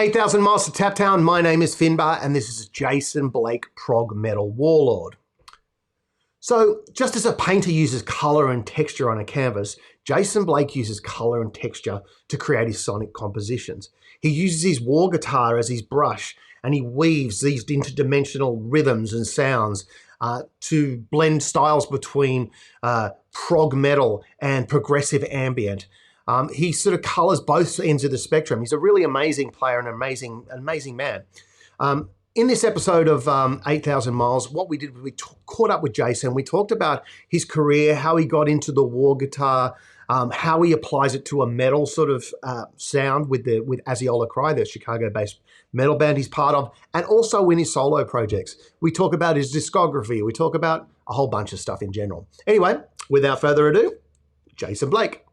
8,000 miles to TapTown. My name is Finbar, and this is Jason Blake, Prog-Metal Warrlord. So, just as a painter uses colour and texture on a canvas, Jason Blake uses colour and texture to create his sonic compositions. He uses his Warr Guitar as his brush, and he weaves these interdimensional rhythms and sounds to blend styles between prog metal and progressive ambient. He sort of colours both ends of the spectrum. He's a really amazing player and an amazing man. In this episode of 8,000 Miles, what we did was we caught up with Jason. We talked about his career, how he got into the Warr Guitar, how he applies it to a metal sort of sound with Aziola Cry, the Chicago-based metal band he's part of, and also in his solo projects. We talk about his discography. We talk about a whole bunch of stuff in general. Anyway, without further ado, Jason Blake.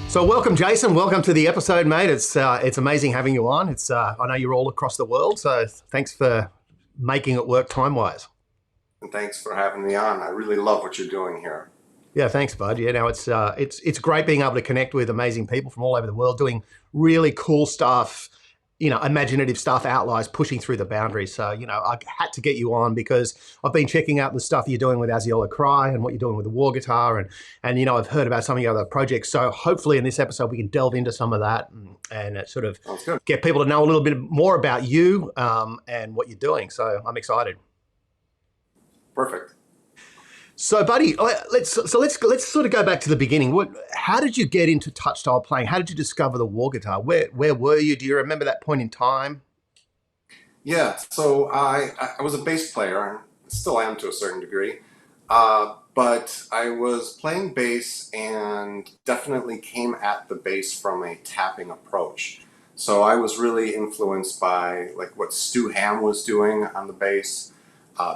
So welcome, Jason. Welcome to the episode, mate. It's amazing having you on. I know you're all across the world, so thanks for making it work time-wise. And thanks for having me on. I really love what you're doing here. Yeah, thanks, bud. Yeah, no, it's great being able to connect with amazing people from all over the world doing really cool stuff, imaginative stuff, outliers, pushing through the boundaries. So, I had to get you on because I've been checking out the stuff you're doing with Aziola Cry and what you're doing with the Warr Guitar. And I've heard about some of your other projects. So hopefully in this episode, we can delve into some of that and sort of get people to know a little bit more about you and what you're doing. So I'm excited. Perfect. So, buddy, let's sort of go back to the beginning. How did you get into touch style playing? How did you discover the Warr Guitar? Where were you? Do you remember that point in time? Yeah, so I was a bass player, and still am to a certain degree. But I was playing bass and definitely came at the bass from a tapping approach. So I was really influenced by like what Stu Hamm was doing on the bass.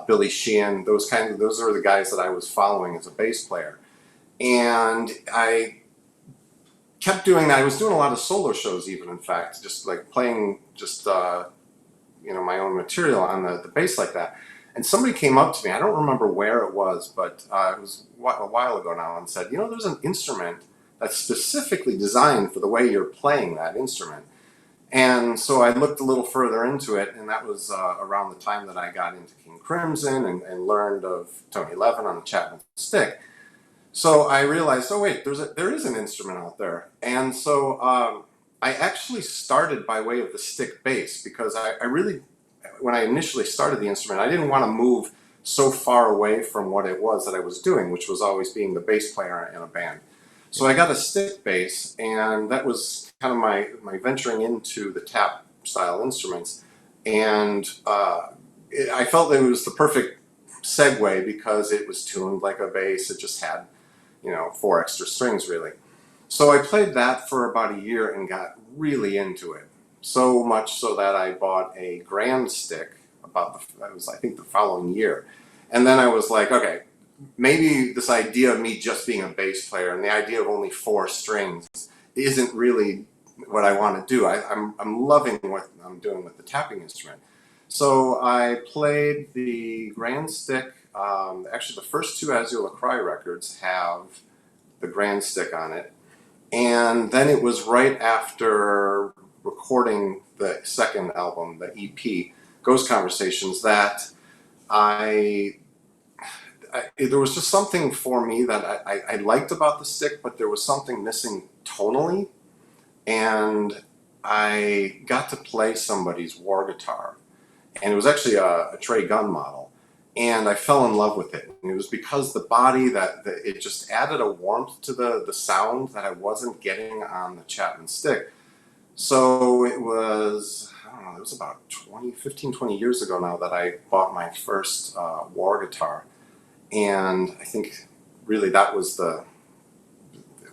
Billy Sheehan, those are the guys that I was following as a bass player. And I kept doing that. I was doing a lot of solo shows even, in fact, just like playing my own material on the bass like that. And somebody came up to me, I don't remember where it was, but it was a while ago now, and said, there's an instrument that's specifically designed for the way you're playing that instrument. And so I looked a little further into it, and that was around the time that I got into King Crimson and learned of Tony Levin on the Chapman stick. So I realized, oh wait, there is an instrument out there. And so I actually started by way of the stick bass because I really, when I initially started the instrument, I didn't want to move so far away from what it was that I was doing, which was always being the bass player in a band. So I got a stick bass, and that was kind of my venturing into the tap style instruments. And I felt that it was the perfect segue because it was tuned like a bass. It just had, four extra strings really. So I played that for about a year and got really into it. So much so that I bought a grand stick I think the following year. And then I was like, okay, maybe this idea of me just being a bass player and the idea of only four strings isn't really what I want to do. I'm loving what I'm doing with the tapping instrument. So I played the grand stick. Actually, the first two Aziola Cry records have the grand stick on it. And then it was right after recording the second album, the EP, Ghost Conversations, that there was just something for me that I liked about the stick, but there was something missing tonally. And I got to play somebody's Warr Guitar. And it was actually a Trey Gunn model. And I fell in love with it. And it was because the body, it just added a warmth to the sound that I wasn't getting on the Chapman stick. So it was, I don't know, it was about 20 years ago now that I bought my first Warr Guitar. And I think really that was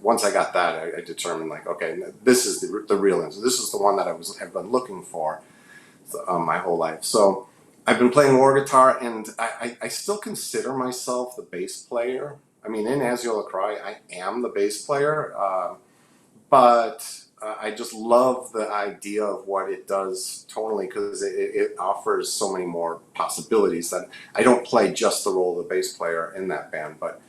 once I got that, I determined like, okay, this is the real answer. This is the one that I've been looking for my whole life. So I've been playing Warr Guitar, and I still consider myself the bass player. I mean, in Aziola Cry, I am the bass player, but I just love the idea of what it does tonally, because it offers so many more possibilities that I don't play just the role of the bass player in that band, but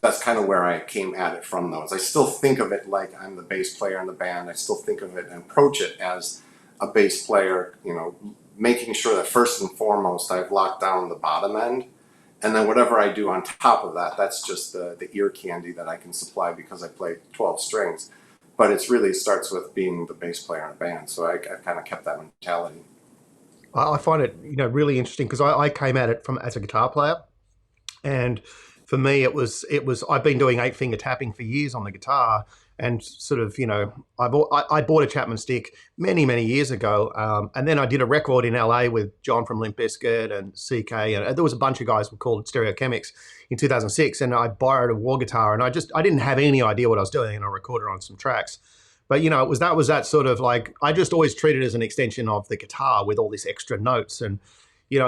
that's kind of where I came at it from, though. I still think of it like I'm the bass player in the band. I still think of it and approach it as a bass player, making sure that first and foremost I've locked down the bottom end, and then whatever I do on top of that, that's just the ear candy that I can supply because I play 12 strings. But it really starts with being the bass player in a band, so I kind of kept that mentality. I find it, really interesting because I came at it as a guitar player, and for me, it was. I've been doing 8-finger tapping for years on the guitar, and sort of, I bought a Chapman stick many years ago, and then I did a record in LA with John from Limp Bizkit and CK, and there was a bunch of guys who were called Stereo Chemics in 2006, and I borrowed a Warr guitar, and I didn't have any idea what I was doing, and I recorded on some tracks. But it was that sort of like, I just always treated it as an extension of the guitar with all these extra notes. And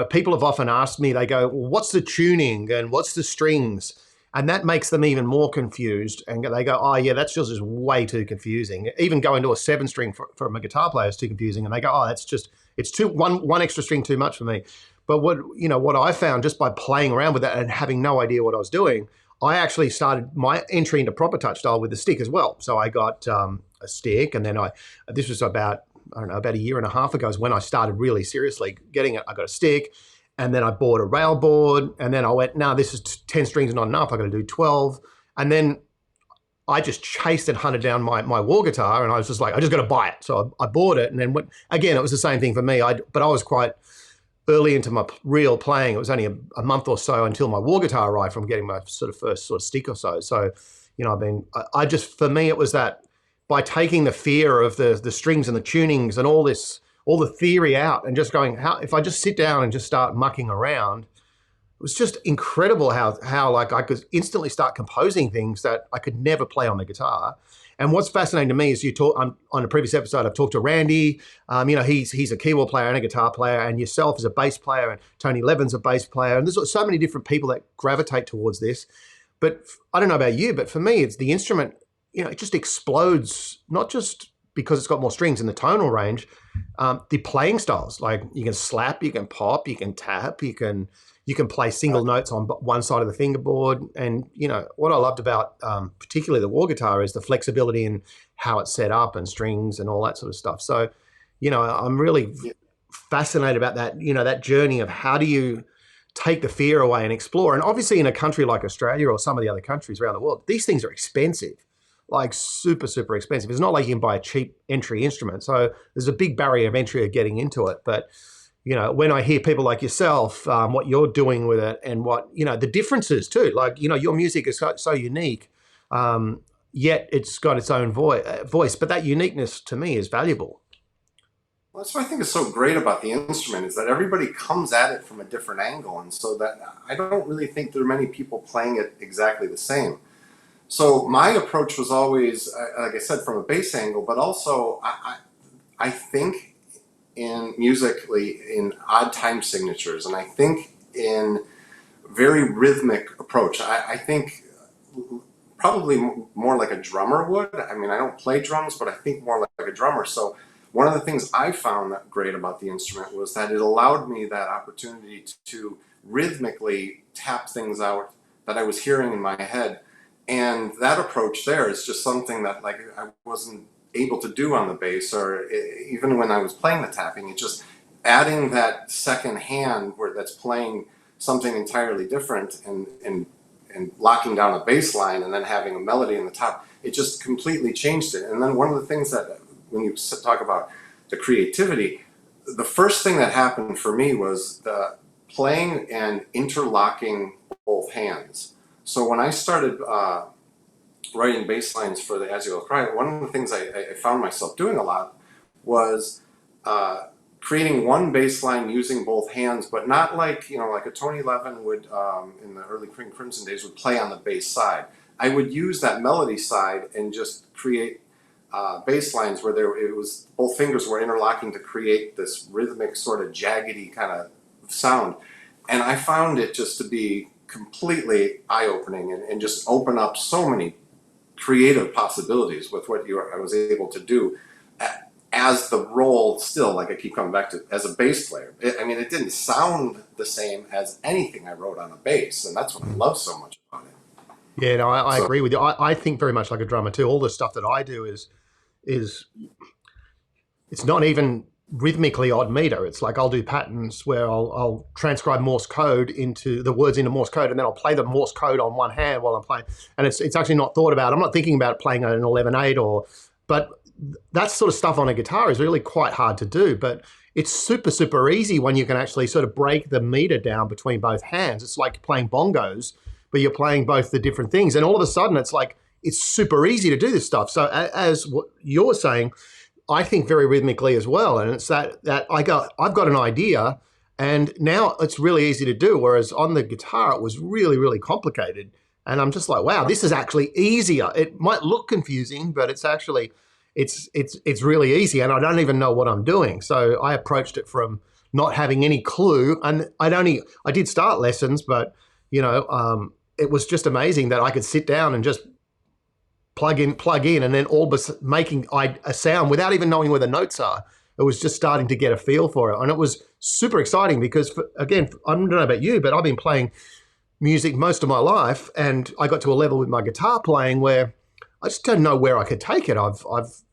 people have often asked me, they go, well, what's the tuning and what's the strings? And that makes them even more confused. And they go, oh, yeah, that's just way too confusing. Even going to a 7-string from a guitar player is too confusing. And they go, oh, it's one extra string too much for me. But what I found just by playing around with that and having no idea what I was doing, I actually started my entry into proper touch style with the stick as well. So I got a stick, and then this was about a year and a half ago is when I started really seriously getting it. I got a stick, and then I bought a rail board, and then I went, no, this is 10 strings not enough. I got to do 12. And then I just chased and hunted down my Warr guitar, and I was just like, I just got to buy it. So I bought it, and then again, it was the same thing for me. But I was quite early into my real playing. It was only a month or so until my Warr guitar arrived from getting my sort of first sort of stick or so. So, for me, it was that by taking the fear of the strings and the tunings and all the theory out, and just going, if I just sit down and just start mucking around, it was just incredible how like I could instantly start composing things that I could never play on the guitar. And what's fascinating to me is on a previous episode, I've talked to Randy. He's a keyboard player and a guitar player, and yourself as a bass player, and Tony Levin's a bass player. And there's so many different people that gravitate towards this. But I don't know about you, but for me, it's the instrument, it just explodes, not just because it's got more strings in the tonal range, the playing styles. Like you can slap, you can pop, you can tap, you can play single notes on one side of the fingerboard. And, what I loved about particularly the Warr guitar is the flexibility in how it's set up and strings and all that sort of stuff. So, I'm really fascinated about that, that journey of how do you take the fear away and explore. And obviously in a country like Australia or some of the other countries around the world, these things are expensive, like super, super expensive. It's not like you can buy a cheap entry instrument. So there's a big barrier of entry of getting into it. But when I hear people like yourself, what you're doing with it, and what, the differences too, like, your music is so unique, yet it's got its own voice, but that uniqueness to me is valuable. Well, that's what I think is so great about the instrument is that everybody comes at it from a different angle, and so that I don't really think there are many people playing it exactly the same. So my approach was always, like I said, from a bass angle, but also I think in musically in odd time signatures, and I think in very rhythmic approach. I think probably more like a drummer would. I mean, I don't play drums, but I think more like a drummer. So one of the things I found that great about the instrument was that it allowed me that opportunity to rhythmically tap things out that I was hearing in my head. And that approach there is just something that like I wasn't able to do on the bass, or even when I was playing the tapping. It just adding that second hand where that's playing something entirely different, and locking down a bass line and then having a melody in the top, it just completely changed it. And then one of the things that when you talk about the creativity, the first thing that happened for me was the playing and interlocking both hands. So when I started writing bass lines for the Aziola Cry, one of the things I found myself doing a lot was creating one bass line using both hands, but not like, like a Tony Levin would in the early King Crimson days would play on the bass side. I would use that melody side and just create bass lines where it was both fingers were interlocking to create this rhythmic sort of jaggedy kind of sound. And I found it just to be completely eye-opening and just open up so many creative possibilities with what I was able to do as the role still, like I keep coming back to, as a bass player. I mean, it didn't sound the same as anything I wrote on a bass, and that's what I love so much about it. Yeah, no, I So, agree with you. I think very much like a drummer too. All the stuff that I do is it's not even rhythmically odd meter. It's like I'll do patterns where I'll transcribe Morse code into the words into Morse code, and then I'll play the Morse code on one hand while I'm playing. And it's actually not thought about. I'm not thinking about playing an 11/8 but that sort of stuff on a guitar is really quite hard to do. But it's super, super easy when you can actually sort of break the meter down between both hands. It's like playing bongos, but you're playing both the different things. And all of a sudden it's like, it's super easy to do this stuff. So as what you're saying, I think very rhythmically as well, and it's that I've got an idea, and now it's really easy to do. Whereas on the guitar, it was really, really complicated, and I'm just like, wow, this is actually easier. It might look confusing, but it's actually it's really easy, and I don't even know what I'm doing. So I approached it from not having any clue, and I did start lessons, but it was just amazing that I could sit down and just plug in, and then all making a sound without even knowing where the notes are. It was just starting to get a feel for it. And it was super exciting because, again, I don't know about you, but I've been playing music most of my life, and I got to a level with my guitar playing where I just don't know where I could take it. I've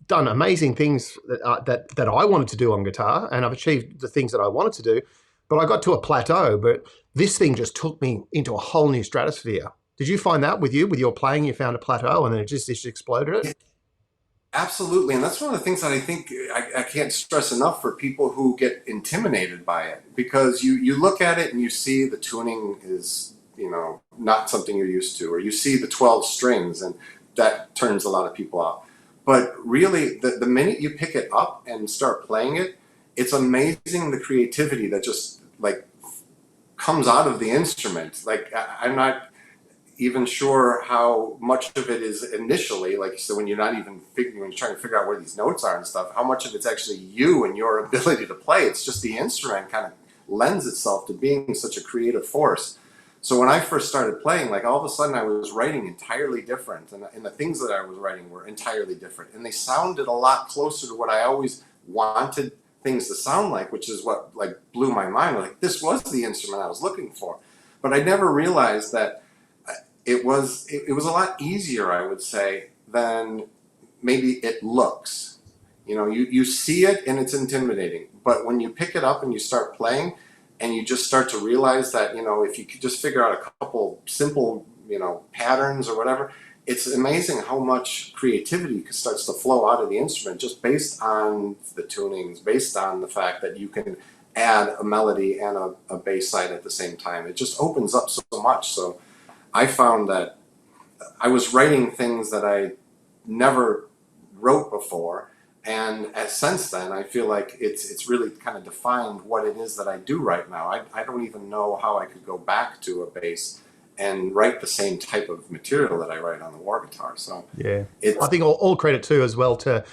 done amazing things that I wanted to do on guitar, and I've achieved the things that I wanted to do, but I got to a plateau. But this thing just took me into a whole new stratosphere. Did you find that with your playing? You found a plateau and then it just exploded it? absolutely, and that's one of the things that I think I can't stress enough for people who get intimidated by it, because you look at it and you see the tuning is not something you're used to, or you see the 12 strings and that turns a lot of people off. But really, the minute you pick it up and start playing it, it's amazing the creativity that just like comes out of the instrument. Like I'm not even sure how much of it is initially, like so when you're not even figuring, when you're trying to figure out where these notes are and stuff, how much of it's actually you and your ability to play. It's just the instrument kind of lends itself to being such a creative force. So when I first started playing, like all of a sudden I was writing entirely different, and the things that I was writing were entirely different, and they sounded a lot closer to what I always wanted things to sound like, which is what like blew my mind. Like this was the instrument I was looking for, but I never realized that it was a lot easier, I would say, than maybe it looks. You see it and it's intimidating, but when you pick it up and you start playing, and you just start to realize that if you could just figure out a couple simple patterns or whatever, it's amazing how much creativity starts to flow out of the instrument just based on the tunings, based on the fact that you can add a melody and a bass side at the same time. It just opens up so much. So I found that I was writing things that I never wrote before, And since then, I feel like it's really kind of defined what it is that I do right now. I don't even know how I could go back to a bass and write the same type of material that I write on the Warr Guitar. So Yeah. I it's think all credit too as well to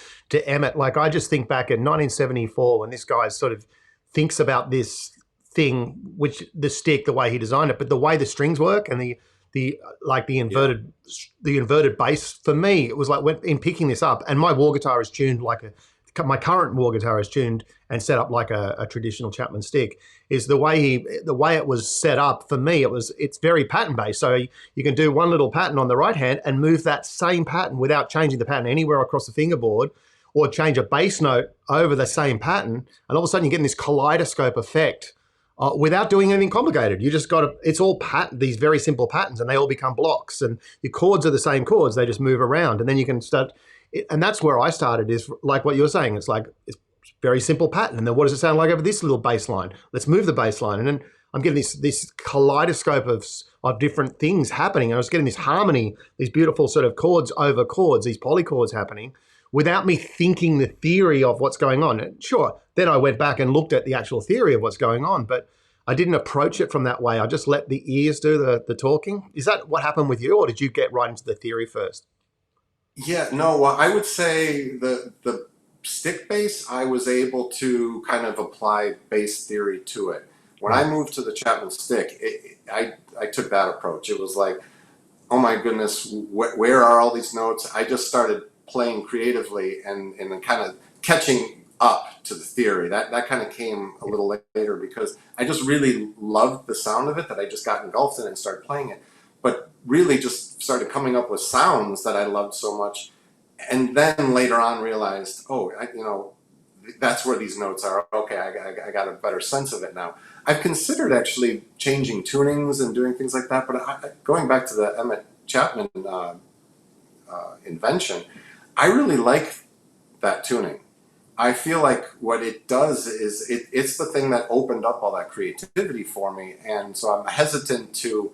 Emmett. Like I just think back in 1974 when this guy sort of thinks about this thing, which the stick, the way he designed it, but the way the strings work and the like yeah. the inverted bass for me, it was like when in picking this up, and my Warr guitar is tuned like my current Warr guitar is tuned and set up like a traditional Chapman stick. Is the way it was set up for me, it's very pattern based. So you can do one little pattern on the right hand and move that same pattern without changing the pattern anywhere across the fingerboard, or change a bass note over the same pattern, and all of a sudden you're getting this kaleidoscope effect without doing anything complicated. You just got to, it's all these very simple patterns, and they all become blocks, and the chords are the same chords, they just move around, and then you can start. And that's where I started, is like what you're saying. It's like, it's very simple pattern. And then what does it sound like over this little bass line? Let's move the bass line. And then I'm getting this kaleidoscope of different things happening. And I was getting this harmony, these beautiful sort of chords over chords, these polychords happening without me thinking the theory of what's going on. And sure, then I went back and looked at the actual theory of what's going on, but I didn't approach it from that way. I just let the ears do the talking. Is that what happened with you, or did you get right into the theory first? Yeah, no, well, I would say the stick bass, I was able to kind of apply bass theory to it. When I Right. moved to the Chapman stick, I took that approach. It was like, oh my goodness, where are all these notes? I just started playing creatively and then kind of catching up to the theory. That kind of came a little later because I just really loved the sound of it, that I just got engulfed in it and started playing it. But really just started coming up with sounds that I loved so much. And then later on realized, oh, that's where these notes are. Okay, I got a better sense of it now. I've considered actually changing tunings and doing things like that, but going back to the Emmett Chapman invention, I really like that tuning. I feel like what it does is it's the thing that opened up all that creativity for me, and so I'm hesitant to,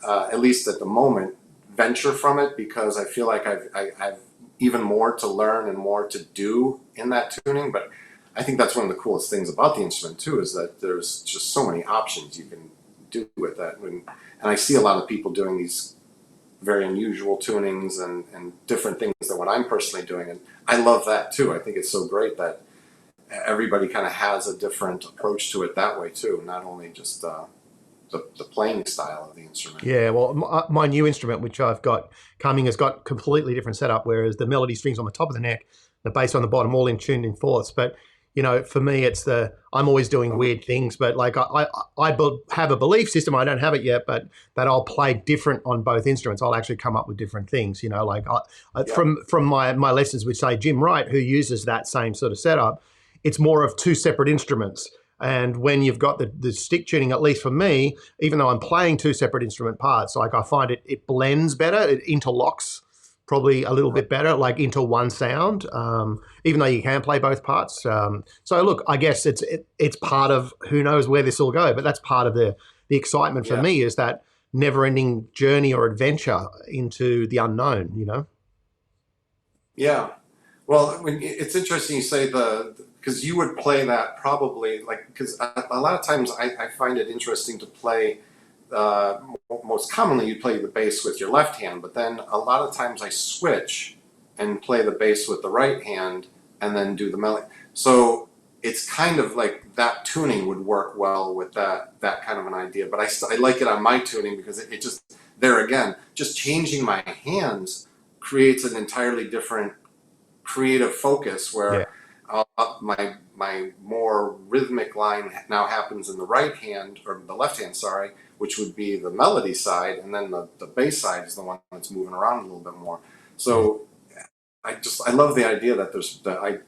at least at the moment, venture from it because I feel like I've even more to learn and more to do in that tuning. But I think that's one of the coolest things about the instrument too, is that there's just so many options you can do with that. And I see a lot of people doing these very unusual tunings and different things than what I'm personally doing. And I love that too. I think it's so great that everybody kind of has a different approach to it that way too, not only just the playing style of the instrument. Yeah, well, my new instrument, which I've got coming, has got completely different setup. Whereas the melody strings on the top of the neck, the bass on the bottom, all in tuned in fourths. But for me, it's I'm always doing weird things. But like I have a belief system. I don't have it yet, but that I'll play different on both instruments. I'll actually come up with different things. Like Yeah, from my lessons with, say, Jim Wright, who uses that same sort of setup. It's more of two separate instruments. And when you've got the stick tuning, at least for me, even though I'm playing two separate instrument parts, like I find it blends better, it interlocks probably a little right. bit better, like into one sound, even though you can play both parts. So look, I guess it's part of, who knows where this will go, but that's part of the excitement for Yeah, me, is that never-ending journey or adventure into the unknown. yeah. Well, it's interesting you say because you would play that probably like because a lot of times I find it interesting to play. Most commonly, you play the bass with your left hand, but then a lot of times I switch and play the bass with the right hand, and then do the melody. So it's kind of like that tuning would work well with that kind of an idea. But I like it on my tuning because it just, there again, just changing my hands creates an entirely different creative focus Yeah. where my more rhythmic line now happens in the right hand, or the left hand, sorry, which would be the melody side, and then the bass side is the one that's moving around a little bit more. Yeah. So I love the idea that the,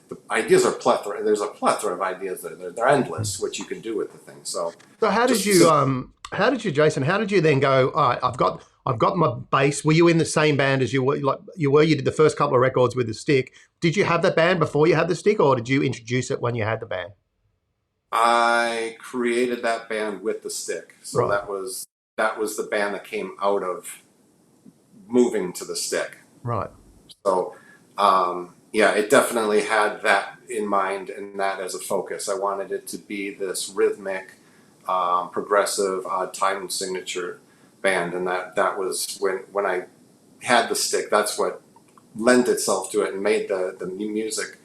the ideas are plethora. There's a plethora of ideas that they're endless, what you can do with the thing. So So just so, Jason, how did you then go, all right, I've got my bass. Were you in the same band as you did the first couple of records with the stick? Did you have the band before you had the stick, or did you introduce it when you had the band? I created that band with the stick. So Right. that was the band that came out of moving to the stick. Right. So Yeah, it definitely had that in mind and that as a focus. I wanted it to be this rhythmic, progressive, odd time signature band, and that was when I had the stick. That's what lent itself to it and made the music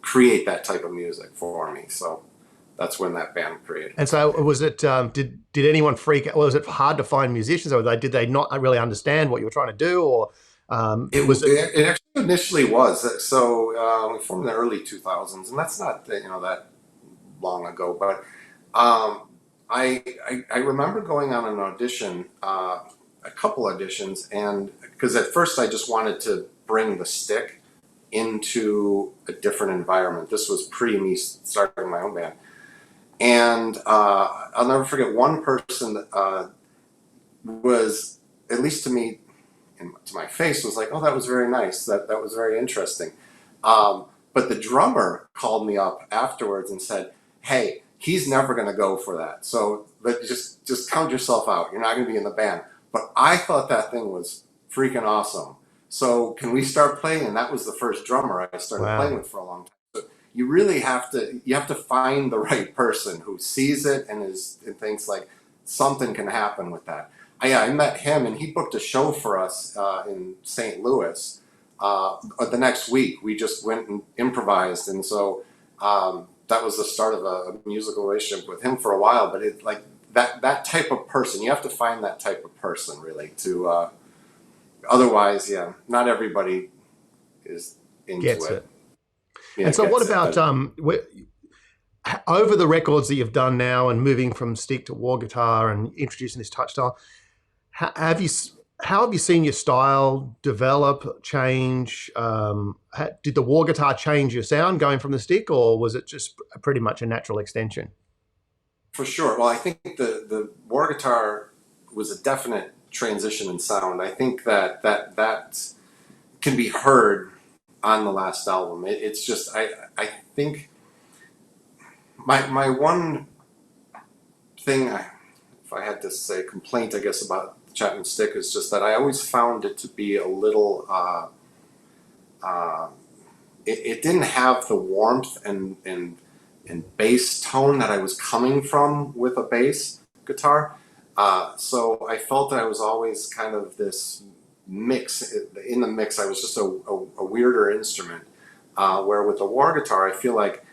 create that type of music for me. So that's when that band created. And so, was it? Did anyone freak out? Was it hard to find musicians, or did they not really understand what you were trying to do, or It, was it? it actually initially was. So we formed in the early 2000s, and that's not that long ago. But I remember going on an audition, a couple auditions, and because at first I just wanted to bring the stick into a different environment. This was pre me starting my own band, and I'll never forget one person that was, at least to me, to my face, was like, "Oh, that was very nice. That was very interesting." But the drummer called me up afterwards and said, "Hey, he's never going to go for that. So just count yourself out. You're not going to be in the band." But I thought that thing was freaking awesome. So can we start playing? And that was the first drummer I started playing Wow. with for a long time. So you really have to find the right person who sees it and thinks like something can happen with that. I met him and he booked a show for us in St. Louis. The next week, we just went and improvised, and so that was the start of a musical relationship with him for a while. But it like that type of person, you have to find that type of person really to. Otherwise, yeah, not everybody is into Gets it. it. Yeah, And so, what gets it. about But over the records that you've done now, and moving from stick to Warr Guitar and introducing this touch style? How have you how have you seen your style develop, change? Did the Warr Guitar change your sound going from the stick, or was it just pretty much a natural extension? for sure. Well, I think the Warr guitar was a definite transition in sound. I think that can be heard on the last album. It's just I think my one thing, if I had to say complaint, I guess about the Chapman Stick is just that I always found it to be a little. Uh, it didn't have the warmth and bass tone that I was coming from with a bass guitar. So I felt that I was always kind of this mix. In the mix, I was just a weirder instrument. Where with the Warr guitar, I feel like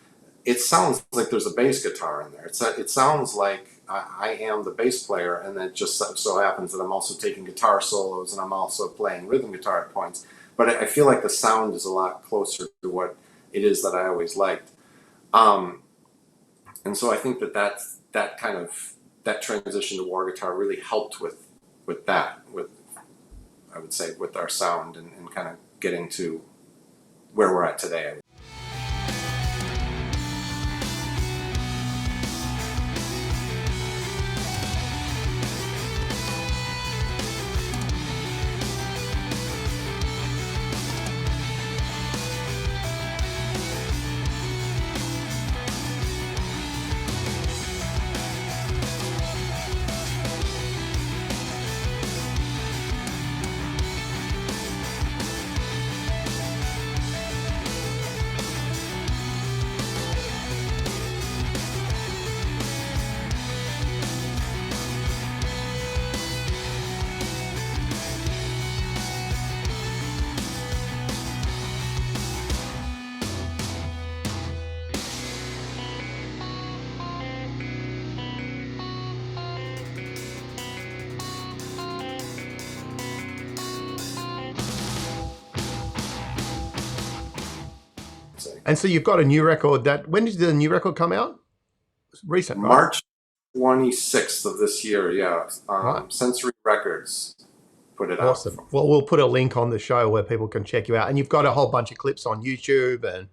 it sounds like there's a bass guitar in there. It sounds like I am the bass player, and then it just so happens that I'm also taking guitar solos and I'm also playing rhythm guitar at points. But I feel like the sound is a lot closer to what it is that I always liked. Um, and so I think that kind of that transition to Warr guitar really helped with that, with I would say with our sound and kind of getting to where we're at today. And so you've got a new record. That when did the new record come out? Recent, right? March 26th of this year, yeah. Right. Sensory Records put it out. Awesome. Well, we'll put a link on the show where people can check you out. And you've got a whole bunch of clips on YouTube. And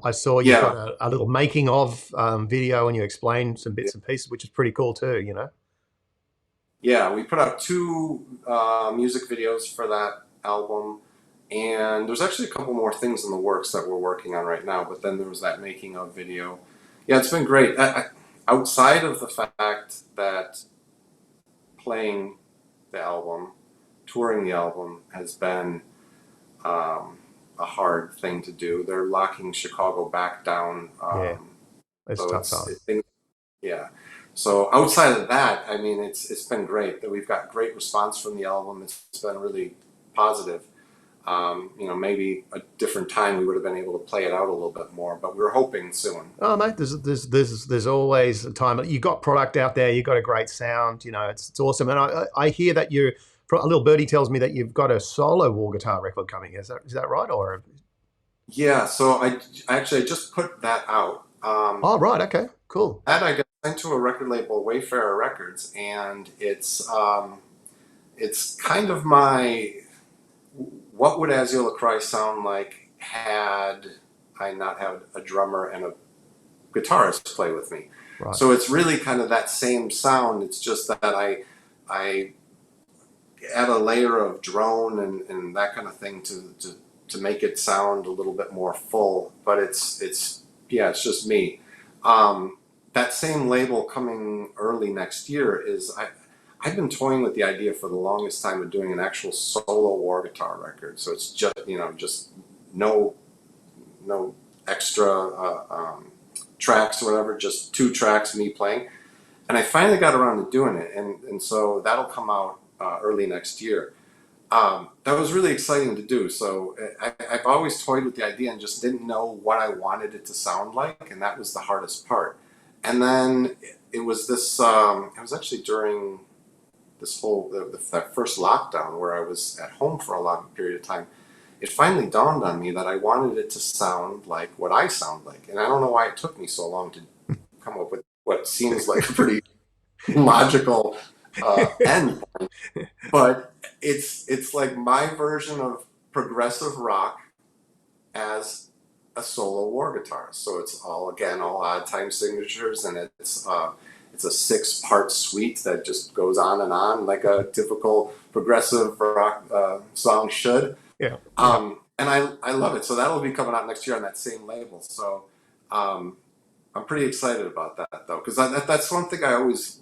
I saw you've got Yeah, a little making of video, and you explain some yeah, bits and pieces, which is pretty cool too. You know. yeah. We put out two music videos for that album, and there's actually a couple more things in the works that we're working on right now. But then there was that making of video. Yeah, it's been great. Outside of the fact that playing the album, touring the album has been um, a hard thing to do. They're locking Chicago back down. Yeah, it's So tough time. yeah. So outside of that, I mean, it's been great that we've got great response from the album. It's been really positive. Maybe a different time we would have been able to play it out a little bit more, but we're hoping soon. Oh, mate, there's always a time. You got product out there. You got a great sound. It's awesome. And I hear that a little birdie tells me that you've got a solo Warr Guitar record coming. Is that right? Or Yeah, so I just put that out. oh, right, okay, cool. That I got sent to a record label, Wayfarer Records, and it's kind of my what would Aziola Cry sound like had I not had a drummer and a guitarist play with me. Right. So it's really kind of that same sound. It's just that I add a layer of drone and that kind of thing to make it sound a little bit more full. But it's just me. That same label coming early next year is I've been toying with the idea for the longest time of doing an actual solo Warr Guitar record. So it's just no extra tracks or whatever, just 2 tracks, me playing. And I finally got around to doing it, and so that'll come out early next year. That was really exciting to do. So I've always toyed with the idea and just didn't know what I wanted it to sound like, and that was the hardest part. And then it was this. It was actually during this whole that first lockdown where I was at home for a long period of time. It finally dawned on me that I wanted it to sound like what I sound like, and I don't know why it took me so long to come up with what seems like a pretty logical end point. But it's like my version of progressive rock as a solo Warr guitar. So it's all odd time signatures, and it's a 6-part suite that just goes on like a typical progressive rock song should. Yeah. And I love it. So that'll be coming out next year on that same label. So I'm pretty excited about that though, because that's one thing I always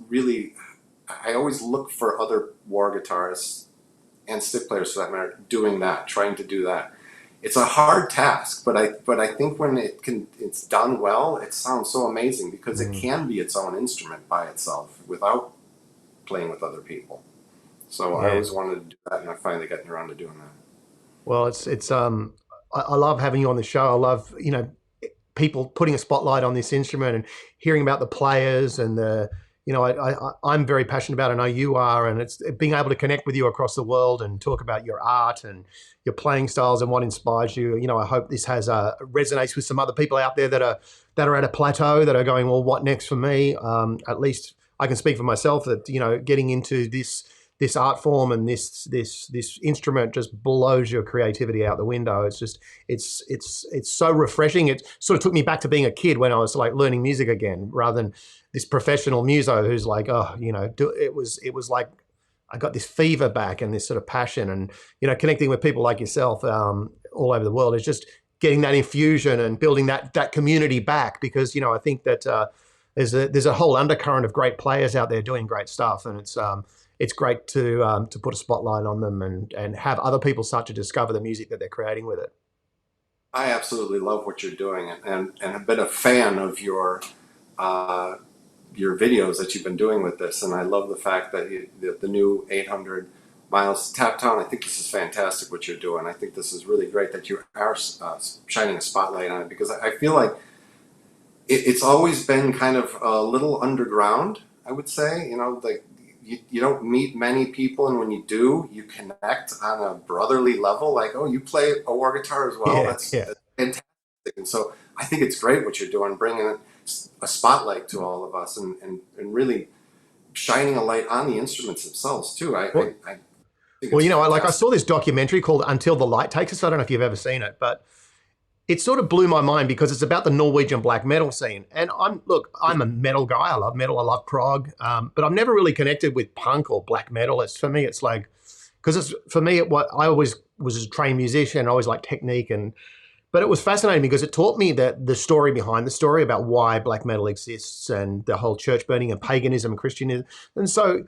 look for other Warr guitarists and stick players for that matter trying to do that. It's a hard task, but I think when it's done well, it sounds so amazing because it can be its own instrument by itself without playing with other people. So I always wanted to do that, and I finally gotten around to doing that. Well, I love having you on the show. I love people putting a spotlight on this instrument and hearing about the players and I'm very passionate about it. I know you are, and it's being able to connect with you across the world and talk about your art and your playing styles and what inspires you. I hope this has resonates with some other people out there that are at a plateau, that are going, well, what next for me? At least I can speak for myself that getting into this art form and this instrument just blows your creativity out the window. It's so refreshing. It sort of took me back to being a kid when I was like learning music again, rather than this professional muso who's like, it was like I got this fever back and this sort of passion, and connecting with people like yourself all over the world is just getting that infusion and building that community back, because I think that there's a whole undercurrent of great players out there doing great stuff, and it's great to put a spotlight on them and have other people start to discover the music that they're creating with it. I absolutely love what you're doing, and have been a fan of your videos that you've been doing with this, and I love the fact that the new 800 miles to TapTown. I think this is fantastic what you're doing. I think this is really great that you are shining a spotlight on it, because I feel like it's always been kind of a little underground, I would say. Like you don't meet many people, and when you do, you connect on a brotherly level. Like, oh, you play a Warr guitar as well. That's fantastic. And so I think it's great what you're doing, bringing a spotlight to all of us, and really shining a light on the instruments themselves too. I think I saw this documentary called Until the Light Takes Us. I don't know if you've ever seen it, but it sort of blew my mind because it's about the Norwegian black metal scene. And I'm a metal guy. I love metal. I love prog. But I've never really connected with punk or black metal. For me, it's like, because I always was a trained musician. I always liked technique. But it was fascinating because it taught me that the story behind the story about why black metal exists and the whole church burning and paganism and Christianism. And so,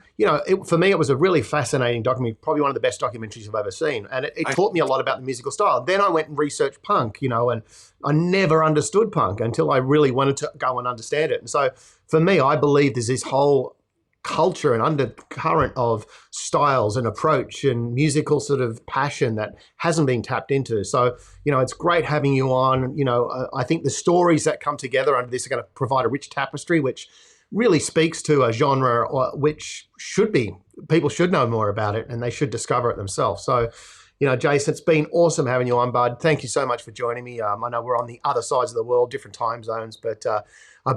for me, it was a really fascinating documentary, probably one of the best documentaries I've ever seen. And it taught me a lot about the musical style. Then I went and researched punk, and I never understood punk until I really wanted to go and understand it. And so for me, I believe there's this whole culture and undercurrent of styles and approach and musical sort of passion that hasn't been tapped into. So, it's great having you on. I think the stories that come together under this are going to provide a rich tapestry, which really speaks to a genre which people should know more about it and they should discover it themselves. So, Jason, it's been awesome having you on, bud. Thank you so much for joining me. I know we're on the other sides of the world, different time zones, but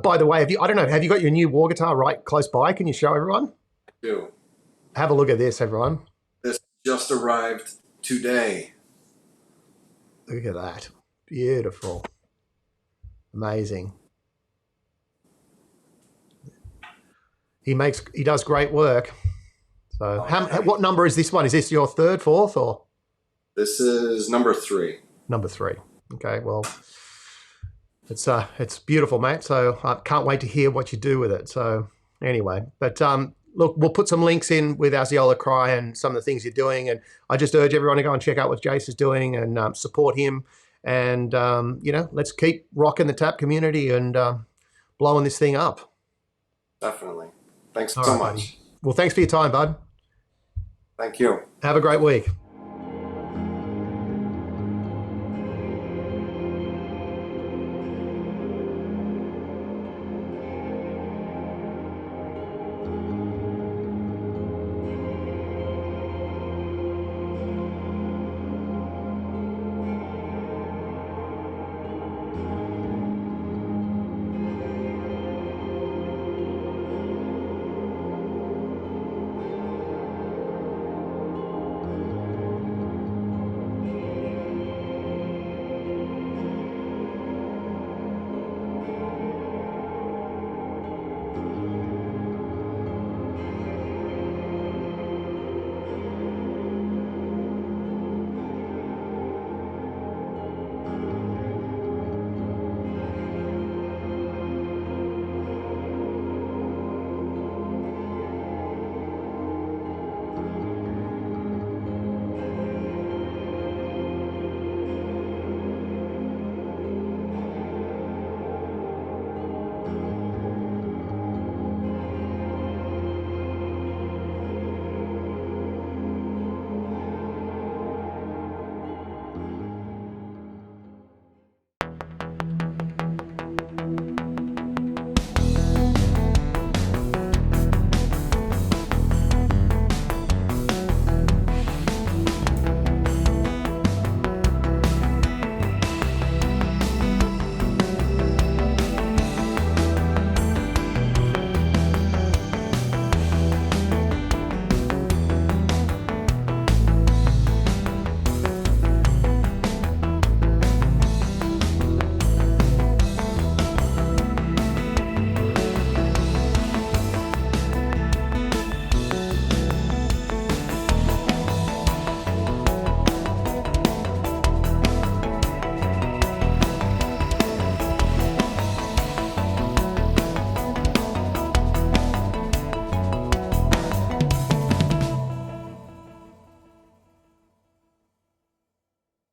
by the way, have you got your new Warr guitar right close by? Can you show everyone? I do. Have a look at this, everyone. This just arrived today. Look at that. Beautiful. Amazing. He does great work. So what number is this one? Is this your third, fourth, or? This is number 3. Number 3. Okay, well, it's beautiful, mate. So I can't wait to hear what you do with it. So anyway, but look, we'll put some links in with Aziola Cry and some of the things you're doing. And I just urge everyone to go and check out what Jace is doing and support him. And, let's keep rocking the tap community and blowing this thing up. Definitely. Thanks All so right, much. buddy. Well, thanks for your time, bud. Thank you. Have a great week.